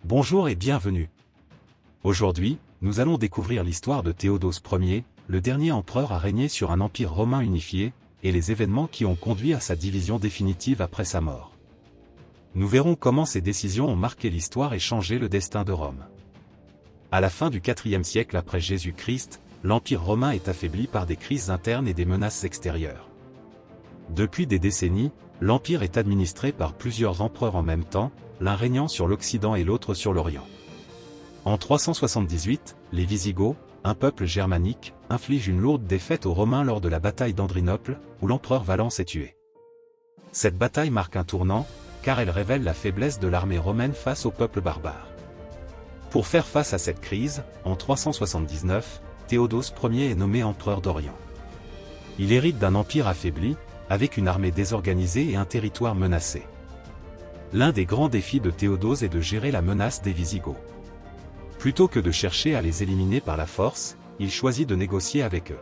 Bonjour et bienvenue. Aujourd'hui, nous allons découvrir l'histoire de Théodose Ier, le dernier empereur à régner sur un empire romain unifié, et les événements qui ont conduit à sa division définitive après sa mort. Nous verrons comment ces décisions ont marqué l'histoire et changé le destin de Rome. À la fin du IVe siècle après Jésus-Christ, l'empire romain est affaibli par des crises internes et des menaces extérieures. Depuis des décennies, l'empire est administré par plusieurs empereurs en même temps, l'un régnant sur l'Occident et l'autre sur l'Orient. En 378, les Visigoths, un peuple germanique, infligent une lourde défaite aux Romains lors de la bataille d'Andrinople, où l'empereur Valens est tué. Cette bataille marque un tournant, car elle révèle la faiblesse de l'armée romaine face au peuple barbare. Pour faire face à cette crise, en 379, Théodose Ier est nommé empereur d'Orient. Il hérite d'un empire affaibli, avec une armée désorganisée et un territoire menacé. L'un des grands défis de Théodose est de gérer la menace des Visigoths. Plutôt que de chercher à les éliminer par la force, il choisit de négocier avec eux.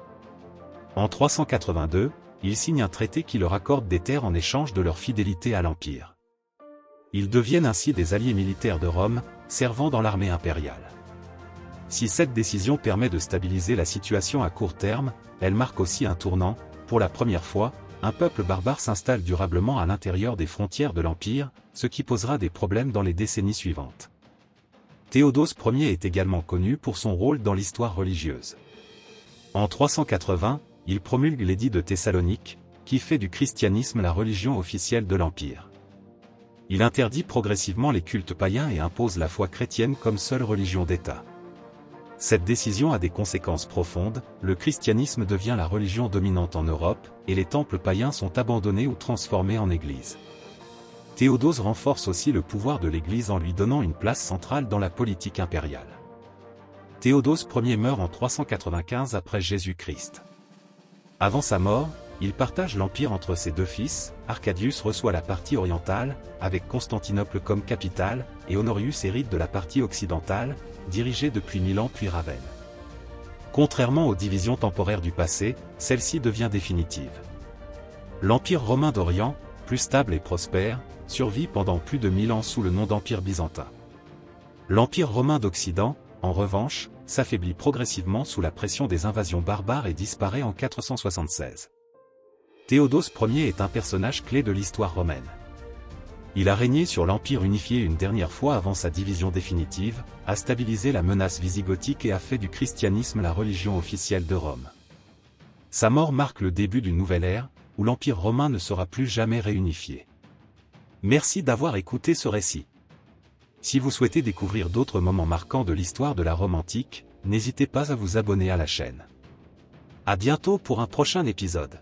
En 382, il signe un traité qui leur accorde des terres en échange de leur fidélité à l'Empire. Ils deviennent ainsi des alliés militaires de Rome, servant dans l'armée impériale. Si cette décision permet de stabiliser la situation à court terme, elle marque aussi un tournant. Pour la première fois, un peuple barbare s'installe durablement à l'intérieur des frontières de l'Empire, ce qui posera des problèmes dans les décennies suivantes. Théodose Ier est également connu pour son rôle dans l'histoire religieuse. En 380, il promulgue l'édit de Thessalonique, qui fait du christianisme la religion officielle de l'Empire. Il interdit progressivement les cultes païens et impose la foi chrétienne comme seule religion d'État. Cette décision a des conséquences profondes, le christianisme devient la religion dominante en Europe, et les temples païens sont abandonnés ou transformés en églises. Théodose renforce aussi le pouvoir de l'Église en lui donnant une place centrale dans la politique impériale. Théodose Ier meurt en 395 après Jésus-Christ. Avant sa mort, il partage l'empire entre ses deux fils. Arcadius reçoit la partie orientale, avec Constantinople comme capitale, et Honorius hérite de la partie occidentale, dirigée depuis Milan puis Ravenne. Contrairement aux divisions temporaires du passé, celle-ci devient définitive. L'Empire romain d'Orient, plus stable et prospère, survit pendant plus de 1000 ans sous le nom d'Empire byzantin. L'Empire romain d'Occident, en revanche, s'affaiblit progressivement sous la pression des invasions barbares et disparaît en 476. Théodose Ier est un personnage clé de l'histoire romaine. Il a régné sur l'Empire unifié une dernière fois avant sa division définitive, a stabilisé la menace visigothique et a fait du christianisme la religion officielle de Rome. Sa mort marque le début d'une nouvelle ère, où l'Empire romain ne sera plus jamais réunifié. Merci d'avoir écouté ce récit. Si vous souhaitez découvrir d'autres moments marquants de l'histoire de la Rome antique, n'hésitez pas à vous abonner à la chaîne. À bientôt pour un prochain épisode.